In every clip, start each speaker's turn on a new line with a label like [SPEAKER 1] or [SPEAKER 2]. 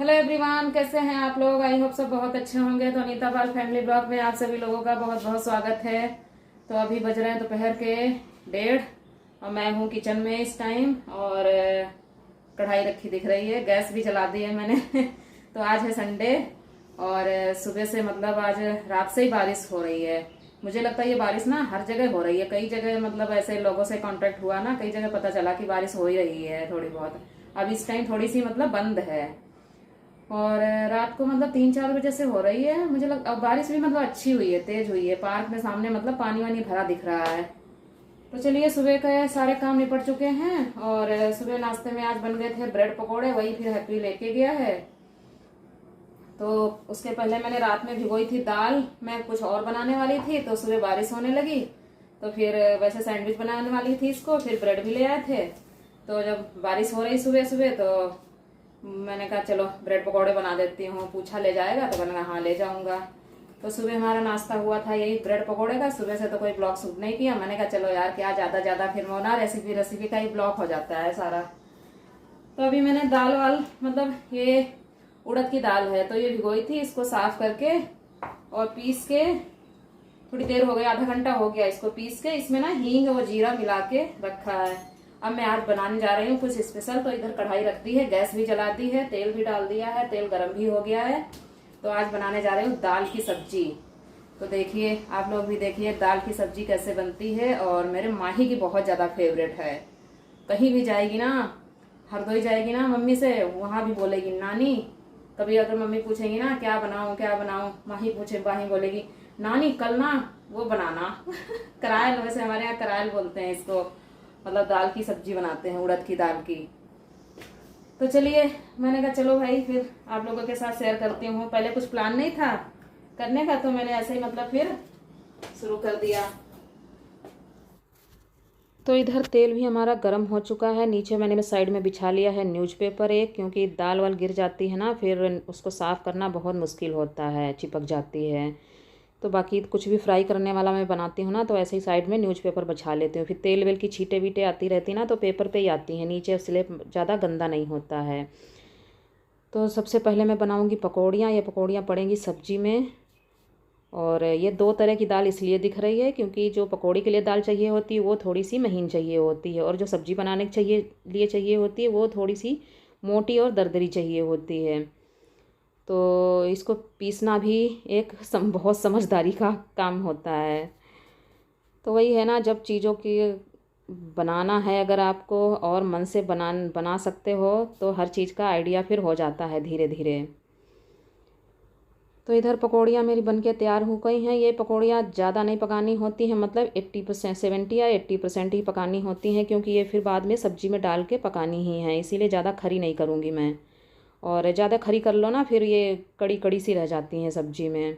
[SPEAKER 1] Hello everyone, कैसे हैं आप लोग। आई होप सब बहुत अच्छे होंगे। तो अनीता पाल फैमिली ब्लॉग में आप सभी लोगों का बहुत बहुत स्वागत है। तो अभी बज रहे हैं दोपहर के 1:30 और मैं हूँ किचन में इस टाइम। और कढ़ाई रखी दिख रही है, गैस भी जला दी है मैंने तो आज है संडे और सुबह से मतलब आज रात से ही बारिश हो रही है। मुझे लगता है ये बारिश ना हर जगह हो रही है। कई जगह मतलब ऐसे लोगों से कांटेक्ट हुआ ना, कई जगह पता चला कि बारिश हो ही रही है थोड़ी बहुत। अब इस टाइम थोड़ी सी मतलब बंद है और रात को मतलब 3-4 बजे से हो रही है। मुझे लग अब बारिश भी मतलब अच्छी हुई है, तेज हुई है। पार्क में सामने मतलब पानी वानी भरा दिख रहा है। तो चलिए, सुबह के सारे काम निपट चुके हैं और सुबह नाश्ते में आज बन गए थे ब्रेड पकोड़े, वही फिर हैप्पी लेके गया है। तो उसके पहले मैंने रात में भिगोई थी दाल, मैं कुछ और बनाने वाली थी तो सुबह बारिश होने लगी। तो फिर वैसे सैंडविच बनाने वाली थी इसको, फिर ब्रेड भी ले आए थे। तो जब बारिश हो रही सुबह सुबह तो मैंने कहा चलो ब्रेड पकौड़े बना देती हूँ। पूछा ले जाएगा तो मैंने कहा हाँ ले जाऊंगा। तो सुबह हमारा नाश्ता हुआ था यही ब्रेड पकौड़े का। सुबह से तो कोई ब्लॉग शूट नहीं किया। मैंने कहा चलो यार क्या ज्यादा फिर वो ना रेसिपी का ही ब्लॉग हो जाता है सारा। तो अभी मैंने दाल वाल मतलब ये उड़द की दाल है तो ये भिगोई थी, इसको साफ करके और पीस के थोड़ी देर हो गई, आधा घंटा हो गया इसको पीस के। इसमें ना हींग और जीरा मिला के रखा है। अब मैं आज बनाने जा रही हूँ कुछ स्पेशल। तो इधर कढ़ाई रख दी है, गैस भी जला दी है, तेल भी डाल दिया है, तेल गर्म भी हो गया है। तो आज बनाने जा रही हूँ दाल की सब्जी। तो देखिए, आप लोग भी देखिए दाल की सब्जी कैसे बनती है। और मेरे माही की बहुत ज्यादा फेवरेट है। कहीं भी जाएगी ना, हरदोई जाएगी ना मम्मी से, वहां भी बोलेगी नानी। कभी अगर मम्मी पूछेंगी ना क्या बनाऊं, माही बोलेगी नानी कल ना वो बनाना करायल, वैसे हमारे यहाँ करायल बोलते हैं इसको, मतलब दाल की सब्जी बनाते हैं उड़द की दाल की। तो चलिए, मैंने कहा चलो भाई फिर आप लोगों के साथ शेयर करती हूँ। पहले कुछ प्लान नहीं था करने का तो मैंने ऐसे ही मतलब फिर शुरू कर दिया। तो इधर तेल भी हमारा गर्म हो चुका है। नीचे मैंने साइड में बिछा लिया है न्यूज़पेपर एक, क्योंकि दाल वाल गिर जाती है ना, फिर उसको साफ़ करना बहुत मुश्किल होता है, चिपक जाती है। तो बाकी कुछ भी फ्राई करने वाला मैं बनाती हूँ ना, तो ऐसे ही साइड में न्यूज़पेपर बिछा लेती हूँ। फिर तेल वेल की छींटे वीटे आती रहती ना तो पेपर पे ही आती हैं नीचे, इसलिए ज़्यादा गंदा नहीं होता है। तो सबसे पहले मैं बनाऊँगी पकौड़ियाँ। ये पकौड़ियाँ पड़ेंगी सब्जी में। और ये 2 तरह की दाल इसलिए दिख रही है क्योंकि जो पकौड़ी के लिए दाल चाहिए होती है वो थोड़ी सी महीन चाहिए होती है, और जो सब्जी बनाने के चाहिए होती है वो थोड़ी सी मोटी और दरदरी चाहिए होती है। तो इसको पीसना भी एक बहुत समझदारी का काम होता है। तो वही है ना, जब चीज़ों की बनाना है अगर आपको और मन से बना सकते हो तो हर चीज़ का आइडिया फिर हो जाता है धीरे धीरे। तो इधर पकौड़ियाँ मेरी बनके तैयार हो गई हैं। ये पकौड़ियाँ ज़्यादा नहीं पकानी होती हैं, मतलब 80%, 70 या 80% ही पकानी होती हैं, क्योंकि ये फिर बाद में सब्जी में डाल के पकानी ही है, इसीलिए ज़्यादा खरी नहीं करूँगी मैं। और ज़्यादा खरी कर लो ना फिर ये कड़ी कड़ी सी रह जाती हैं सब्जी में।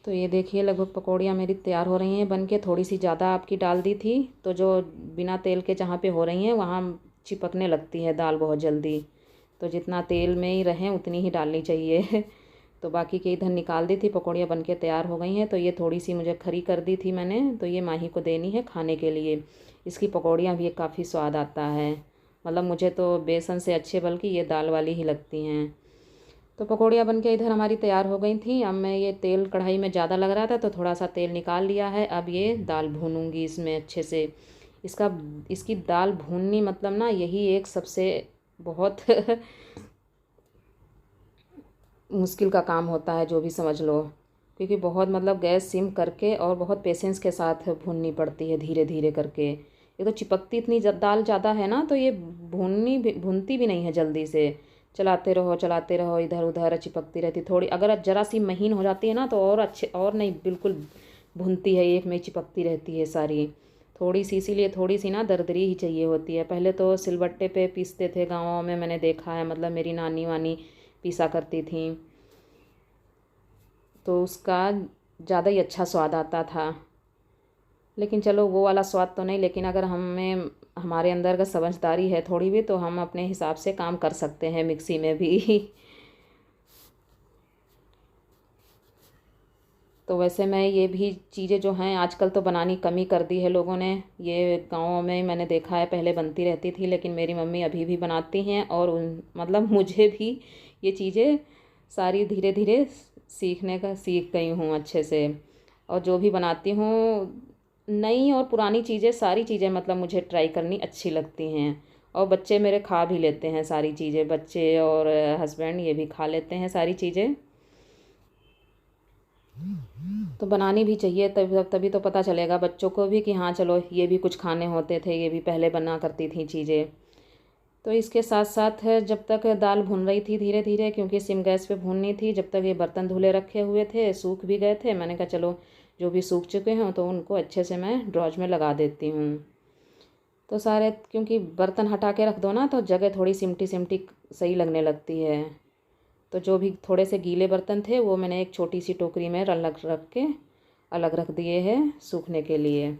[SPEAKER 1] तो ये देखिए लगभग पकौड़ियाँ मेरी तैयार हो रही हैं बन के। थोड़ी सी ज़्यादा आपकी डाल दी थी तो जो बिना तेल के जहाँ पे हो रही हैं वहाँ चिपकने लगती है दाल बहुत जल्दी। तो जितना तेल में ही रहें उतनी ही डालनी चाहिए तो बाकी के इधर निकाल दी थी, पकौड़ियाँ बन के तैयार हो गई हैं। तो ये थोड़ी सी मुझे खरी कर दी थी मैंने, तो ये माही को देनी है खाने के लिए। इसकी पकौड़ियाँ भी काफ़ी स्वाद आता है, मतलब मुझे तो बेसन से अच्छे बल्कि ये दाल वाली ही लगती हैं। तो पकौड़ियाँ बन के इधर हमारी तैयार हो गई थी। अब मैं ये तेल कढ़ाई में ज़्यादा लग रहा था तो थोड़ा सा तेल निकाल लिया है। अब ये दाल भूनूंगी इसमें अच्छे से। इसका इसकी दाल भूननी मतलब ना यही एक सबसे बहुत मुश्किल का काम होता है, जो भी समझ लो, क्योंकि बहुत मतलब गैस सिम करके और बहुत पेशेंस के साथ भूननी पड़ती है धीरे धीरे करके। ये तो चिपकती इतनी दाल ज़्यादा है ना, तो ये भूनती भी नहीं है जल्दी से। चलाते रहो, इधर उधर चिपकती रहती। थोड़ी अगर ज़रा सी महीन हो जाती है ना तो और अच्छे, और नहीं बिल्कुल भुनती है, एक में चिपकती रहती है सारी। थोड़ी सी, इसीलिए थोड़ी सी ना दरदरी ही चाहिए होती है। पहले तो सिलबट्टे पे पीसते थे गाँवों में, मैंने देखा है, मतलब मेरी नानी वानी पीसा करती थी तो उसका ज़्यादा ही अच्छा स्वाद आता था। लेकिन चलो वो वाला स्वाद तो नहीं, लेकिन अगर हमारे अंदर अगर समझदारी है थोड़ी भी तो हम अपने हिसाब से काम कर सकते हैं मिक्सी में भी तो वैसे मैं ये भी चीज़ें जो हैं आजकल तो बनानी कम ही कर दी है लोगों ने। ये गाँव में मैंने देखा है, पहले बनती रहती थी, लेकिन मेरी मम्मी अभी भी बनाती हैं। और मतलब मुझे भी ये चीज़ें सारी धीरे धीरे सीख गई हूँ अच्छे से। और जो भी बनाती हूँ, नई और पुरानी चीज़ें, सारी चीज़ें मतलब मुझे ट्राई करनी अच्छी लगती हैं। और बच्चे मेरे खा भी लेते हैं सारी चीज़ें, बच्चे और हस्बैंड ये भी खा लेते हैं सारी चीज़ें। तो बनानी भी चाहिए, तभी तभी तो पता चलेगा बच्चों को भी कि हाँ चलो ये भी कुछ खाने होते थे, ये भी पहले बना करती थी चीज़ें। तो इसके साथ साथ जब तक दाल भून रही थी धीरे धीरे, क्योंकि सिम गैस पे भूननी थी, जब तक ये बर्तन धुले रखे हुए थे, सूख भी गए थे, मैंने कहा चलो जो भी सूख चुके हैं तो उनको अच्छे से मैं ड्रॉज में लगा देती हूँ। तो सारे, क्योंकि बर्तन हटा के रख दो ना तो जगह थोड़ी सिमटी सिमटी सही लगने लगती है। तो जो भी थोड़े से गीले बर्तन थे वो मैंने एक छोटी सी टोकरी में अलग रख दिए हैं सूखने के लिए।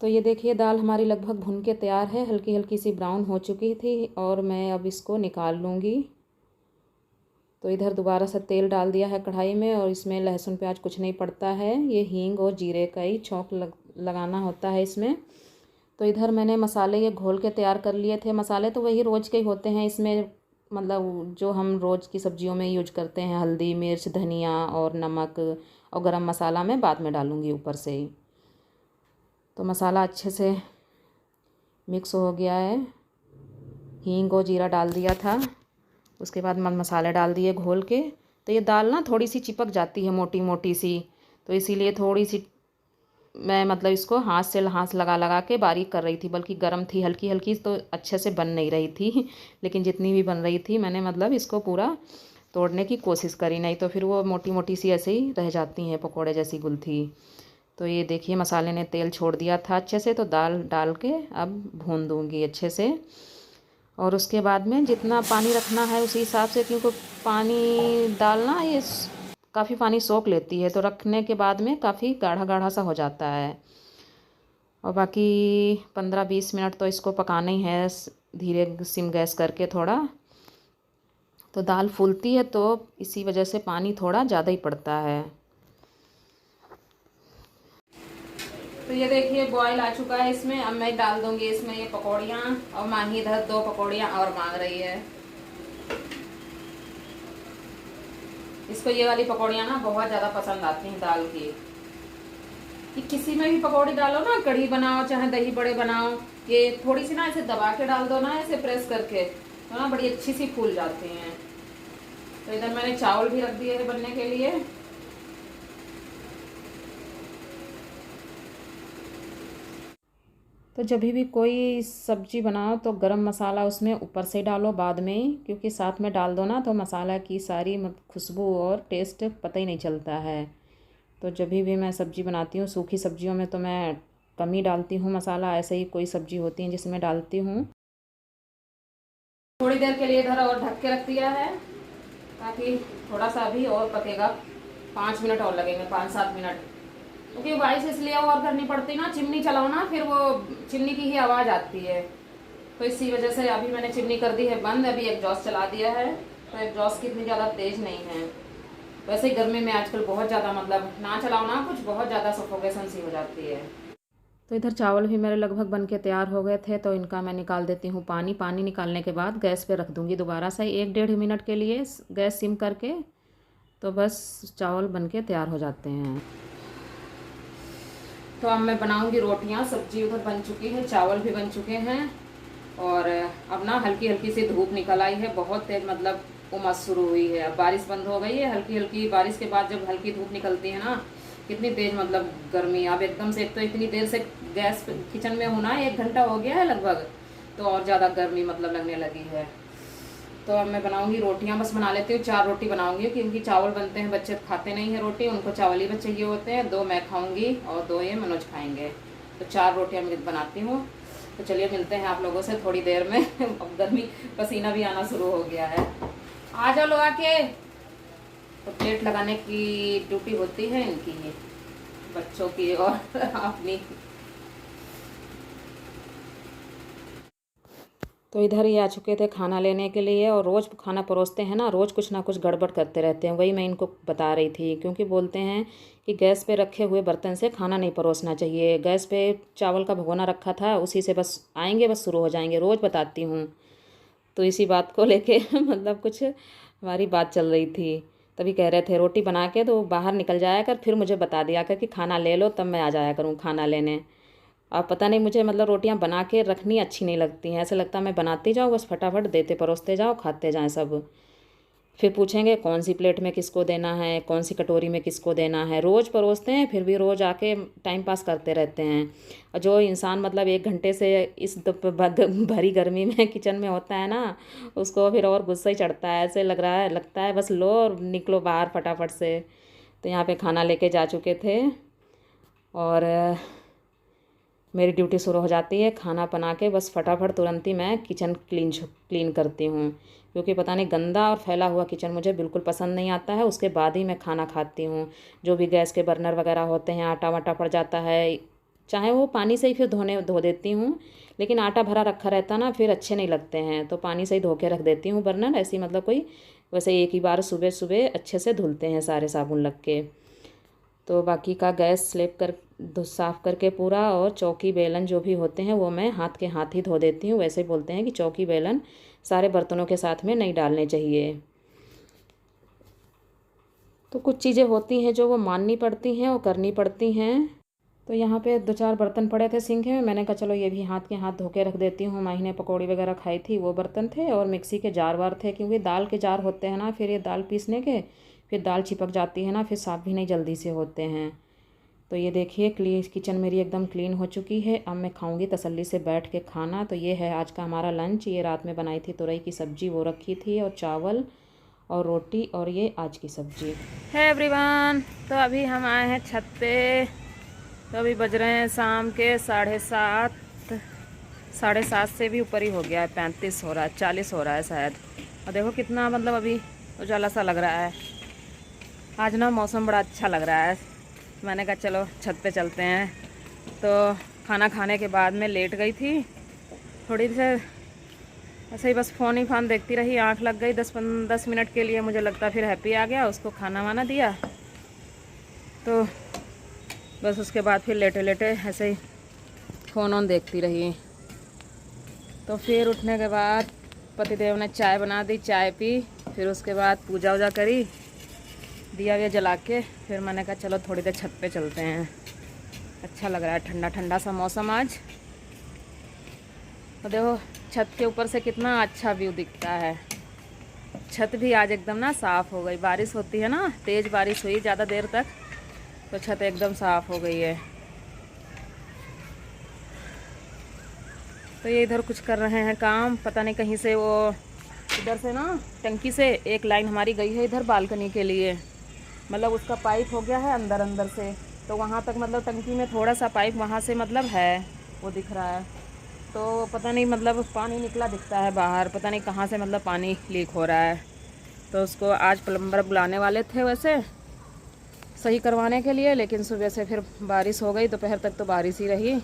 [SPEAKER 1] तो ये देखिए दाल हमारी लगभग भुन के तैयार है, हल्की हल्की सी ब्राउन हो चुकी थी और मैं अब इसको निकाल लूँगी। तो इधर दोबारा से तेल डाल दिया है कढ़ाई में, और इसमें लहसुन प्याज कुछ नहीं पड़ता है, ये हींग और जीरे का ही छौंक लगाना होता है इसमें। तो इधर मैंने मसाले ये घोल के तैयार कर लिए थे। मसाले तो वही रोज़ के ही होते हैं इसमें, मतलब जो हम रोज़ की सब्जियों में यूज करते हैं, हल्दी मिर्च धनिया और नमक, और गरम मसाला मैं बाद में डालूँगी ऊपर से ही। तो मसाला अच्छे से मिक्स हो गया है, हींग और जीरा डाल दिया था, उसके बाद मसाले डाल दिए घोल के। तो ये दाल ना थोड़ी सी चिपक जाती है मोटी मोटी सी, तो इसीलिए थोड़ी सी मैं मतलब इसको हाथ लगा लगा के बारीक कर रही थी, बल्कि गर्म थी हल्की हल्की, तो अच्छे से बन नहीं रही थी। लेकिन जितनी भी बन रही थी मैंने मतलब इसको पूरा तोड़ने की कोशिश करी, नहीं तो फिर वो मोटी मोटी सी ऐसे ही रह जाती हैं पकोड़े जैसी गुलथी। तो ये देखिए मसाले ने तेल छोड़ दिया था अच्छे से, तो दाल डाल के अब भून दूँगी अच्छे से। और उसके बाद में जितना पानी रखना है उसी हिसाब से, क्योंकि पानी डालना ये काफ़ी पानी सोख लेती है, तो रखने के बाद में काफ़ी गाढ़ा गाढ़ा सा हो जाता है। और बाकी 15-20 मिनट तो इसको पकाना ही है धीरे सिम गैस करके थोड़ा। तो दाल फूलती है तो इसी वजह से पानी थोड़ा ज़्यादा ही पड़ता है। तो ये देखिए बॉयल आ चुका है इसमें। अब मैं डाल दूंगी इसमें ये पकौड़ियाँ, और माही इधर 2 पकौड़ियाँ और मांग रही है। इसको ये वाली पकौड़ियाँ ना बहुत ज़्यादा पसंद आती हैं दाल की। कि किसी में भी पकौड़ी डालो ना, कढ़ी बनाओ चाहे दही बड़े बनाओ, ये थोड़ी सी ना ऐसे दबा के डाल दो ना, ऐसे प्रेस करके, तो ना बड़ी अच्छी सी फूल जाती हैं। तो इधर मैंने चावल भी रख दिए हैं बनने के लिए। तो जब भी कोई सब्जी बनाओ तो गरम मसाला उसमें ऊपर से डालो बाद में, क्योंकि साथ में डाल दो ना तो मसाला की सारी खुशबू और टेस्ट पता ही नहीं चलता है। तो जब भी मैं सब्ज़ी बनाती हूँ, सूखी सब्जियों में तो मैं कम ही डालती हूँ मसाला, ऐसे ही कोई सब्ज़ी होती है जिसमें डालती हूँ। थोड़ी देर के लिए इधर और ढक के रख दिया है, ताकि थोड़ा सा अभी और पकेगा, 5 मिनट और लगेंगे, 5-7 मिनट। क्योंकि बारिश इसलिए और करनी पड़ती ना, चिमनी चलाओ ना फिर वो चिमनी की ही आवाज़ आती है, तो इसी वजह से अभी मैंने चिमनी कर दी है बंद। अभी एग्जॉस्ट चला दिया है, तो एग्जॉस्ट की इतनी ज़्यादा तेज़ नहीं है। वैसे ही गर्मी में आजकल बहुत ज़्यादा मतलब ना चलाओ ना कुछ, बहुत ज़्यादा सफोकेशन सी हो जाती है। तो इधर चावल भी मेरे लगभग बन के तैयार हो गए थे, तो इनका मैं निकाल देती हूँ पानी। पानी निकालने के बाद गैस पे रख दूँगी दोबारा से 1-1.5 मिनट के लिए गैस सिम करके, तो बस चावल बन के तैयार हो जाते हैं। तो अब मैं बनाऊंगी रोटियां। सब्जी उधर बन चुकी है, चावल भी बन चुके हैं, और अब ना हल्की हल्की सी धूप निकल आई है, बहुत तेज मतलब उमस शुरू हुई है। अब बारिश बंद हो गई है, हल्की हल्की बारिश के बाद जब हल्की धूप निकलती है ना, कितनी तेज मतलब गर्मी। अब एकदम से, एक तो इतनी देर से गैस किचन में हूँ ना, 1 घंटा हो गया है लगभग, तो और ज़्यादा गर्मी मतलब लगने लगी है। तो अब मैं बनाऊंगी रोटियां, बस बना लेती हूँ, 4 रोटी बनाऊंगी, क्योंकि चावल बनते हैं, बच्चे खाते नहीं है रोटी, उनको चावल ही बस चाहिए होते हैं। 2 मैं खाऊंगी और 2 ये मनोज खाएंगे, तो 4 रोटियां मैं बनाती हूँ। तो चलिए मिलते हैं आप लोगों से थोड़ी देर में। अब गर्मी, पसीना भी आना शुरू हो गया है। आ जाओ लोग आके। तो प्लेट लगाने की ड्यूटी होती है इनकी, बच्चों की और अपनी। तो इधर ही आ चुके थे खाना लेने के लिए, और रोज़ खाना परोसते हैं ना, रोज़ कुछ ना कुछ गड़बड़ करते रहते हैं। वही मैं इनको बता रही थी, क्योंकि बोलते हैं कि गैस पे रखे हुए बर्तन से खाना नहीं परोसना चाहिए। गैस पे चावल का भगोना रखा था, उसी से बस आएंगे, बस शुरू हो जाएंगे। रोज़ बताती हूँ। तो इसी बात को लेके मतलब कुछ हमारी बात चल रही थी। तभी कह रहे थे रोटी बना के तो बाहर निकल जाया कर, फिर मुझे बता दिया कर कि खाना ले लो, तब मैं आ जाया करूँ खाना लेने। अब पता नहीं, मुझे मतलब रोटियां बना के रखनी अच्छी नहीं लगती हैं। ऐसे लगता है मैं बनाती जाऊँ, बस फटाफट देते परोसते जाओ, खाते जाएं सब। फिर पूछेंगे कौन सी प्लेट में किसको देना है, कौन सी कटोरी में किसको देना है। रोज़ परोसते हैं, फिर भी रोज़ आके टाइम पास करते रहते हैं। और जो इंसान मतलब 1 घंटे से इस भरी गर्मी में किचन में होता है ना, उसको फिर और गुस्सा ही चढ़ता है। ऐसे लग रहा है, लगता है बस लो और निकलो बाहर फटाफट से। तो यहाँ पे खाना लेके जा चुके थे, और मेरी ड्यूटी शुरू हो जाती है खाना बना के। बस फटाफट तुरंत ही मैं किचन क्लीन करती हूँ, क्योंकि पता नहीं गंदा और फैला हुआ किचन मुझे बिल्कुल पसंद नहीं आता है। उसके बाद ही मैं खाना खाती हूँ। जो भी गैस के बर्नर वगैरह होते हैं, आटा वाटा पड़ जाता है, चाहे वो पानी से ही फिर धो देती हूँ। लेकिन आटा भरा रखा रहता ना, फिर अच्छे नहीं लगते हैं, तो पानी से ही धो के रख देती हूँ बर्नर। ऐसी मतलब कोई वैसे एक ही बार सुबह सुबह अच्छे से धुलते हैं सारे साबुन लग के। तो बाकी का गैस स्लैब कर साफ़ करके पूरा, और चौकी बेलन जो भी होते हैं वो मैं हाथ के हाथ ही धो देती हूँ। वैसे बोलते हैं कि चौकी बेलन सारे बर्तनों के साथ में नहीं डालने चाहिए। तो कुछ चीज़ें होती हैं जो वो माननी पड़ती हैं और करनी पड़ती हैं। तो यहाँ पे 2-4 बर्तन पड़े थे सिंक में, मैंने कहा चलो ये भी हाथ के हाथ धो के रख देती हूँ। माही ने पकौड़ी वगैरह खाई थी, वो बर्तन थे। और मिक्सी के जार वार थे, क्योंकि दाल के जार होते हैं ना, फिर ये दाल पीसने के फिर दाल चिपक जाती है ना, फिर साफ़ भी नहीं जल्दी से होते हैं। तो ये देखिए किचन मेरी एकदम क्लीन हो चुकी है। अब मैं खाऊंगी तसल्ली से बैठ के खाना। तो ये है आज का हमारा लंच। ये रात में बनाई थी तुरई की सब्ज़ी, वो रखी थी, और चावल और रोटी, और ये आज की सब्ज़ी है एवरीवन। तो अभी हम आए हैं छत पे। तो अभी बज रहे हैं शाम के 7:30। 7:30 से भी ऊपर ही हो गया है, 35 हो रहा है, 40 हो रहा है शायद। और देखो कितना मतलब अभी उजाला सा लग रहा है। आज ना मौसम बड़ा अच्छा लग रहा है। मैंने कहा चलो छत पे चलते हैं। तो खाना खाने के बाद में लेट गई थी थोड़ी देर, ऐसे ही बस फ़ोन ही फान देखती रही। आँख लग गई 10 मिनट के लिए, मुझे लगता फिर हैप्पी आ गया, उसको खाना वाना दिया। तो बस उसके बाद फिर लेटे लेटे ऐसे ही फ़ोन ऑन देखती रही। तो फिर उठने के बाद पतिदेव ने चाय बना दी, चाय पी। फिर उसके बाद पूजा वूजा करी, दिया विया जला के। फिर मैंने कहा चलो थोड़ी देर छत पे चलते हैं। अच्छा लग रहा है, ठंडा ठंडा सा मौसम आज। तो देखो छत के ऊपर से कितना अच्छा व्यू दिखता है। छत भी आज एकदम ना साफ़ हो गई। बारिश होती है ना, तेज़ बारिश हुई ज़्यादा देर तक, तो छत एकदम साफ़ हो गई है। तो ये इधर कुछ कर रहे हैं काम, पता नहीं कहीं से वो इधर से ना टंकी से एक लाइन हमारी गई है इधर बालकनी के लिए। मतलब उसका पाइप हो गया है अंदर से, तो वहाँ तक मतलब टंकी में थोड़ा सा पाइप वहाँ से मतलब है, वो दिख रहा है। तो पता नहीं मतलब पानी निकला दिखता है बाहर, पता नहीं कहाँ से मतलब पानी लीक हो रहा है। तो उसको आज प्लम्बर बुलाने वाले थे वैसे सही करवाने के लिए, लेकिन सुबह से फिर बारिश हो गई। दोपहर तक तो बारिश ही रही,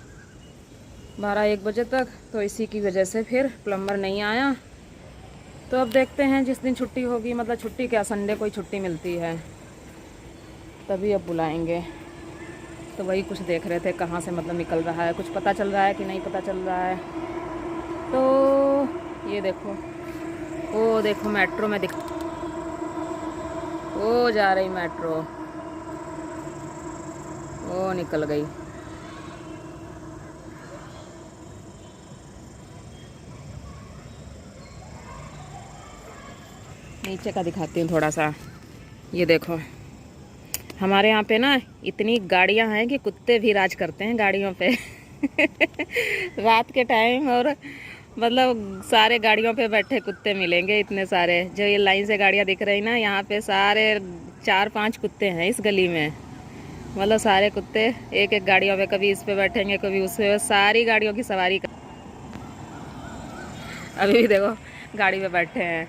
[SPEAKER 1] 12-1 बजे तक। तो इसी की वजह से फिर प्लम्बर नहीं आया। तो अब देखते हैं जिस दिन छुट्टी होगी, मतलब छुट्टी क्या, संडे को ही छुट्टी मिलती है, तभी अब बुलाएंगे। तो वही कुछ देख रहे थे कहाँ से मतलब निकल रहा है, कुछ पता चल रहा है कि नहीं पता चल रहा है। तो ये देखो, वो देखो मेट्रो में दिख, वो जा रही मेट्रो, वो निकल गई। नीचे का दिखाती हूँ थोड़ा सा। ये देखो हमारे यहाँ पे ना इतनी गाड़ियाँ हैं कि कुत्ते भी राज करते हैं गाड़ियों पे रात के टाइम, और मतलब सारे गाड़ियों पे बैठे कुत्ते मिलेंगे इतने सारे। जो ये लाइन से गाड़ियाँ दिख रही ना, यहाँ पे सारे 4-5 कुत्ते हैं इस गली में। मतलब सारे कुत्ते एक एक गाड़ियों पे, कभी इस पे बैठेंगे कभी उस पे, सारी गाड़ियों की सवारी अभी भी देखो गाड़ी पे बैठे हैं।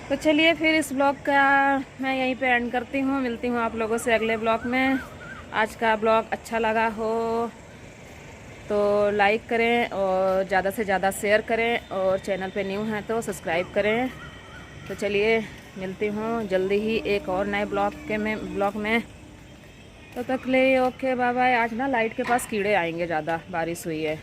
[SPEAKER 1] तो चलिए फिर इस ब्लॉग का मैं यहीं पे एंड करती हूँ। मिलती हूँ आप लोगों से अगले ब्लॉग में। आज का ब्लॉग अच्छा लगा हो तो लाइक करें और ज़्यादा से ज़्यादा शेयर करें, और चैनल पे न्यू हैं तो सब्सक्राइब करें। तो चलिए मिलती हूँ जल्दी ही एक और नए ब्लॉग में। तो तक ले ओके बाय बाय। आज ना लाइट के पास कीड़े आएंगे, ज़्यादा बारिश हुई है।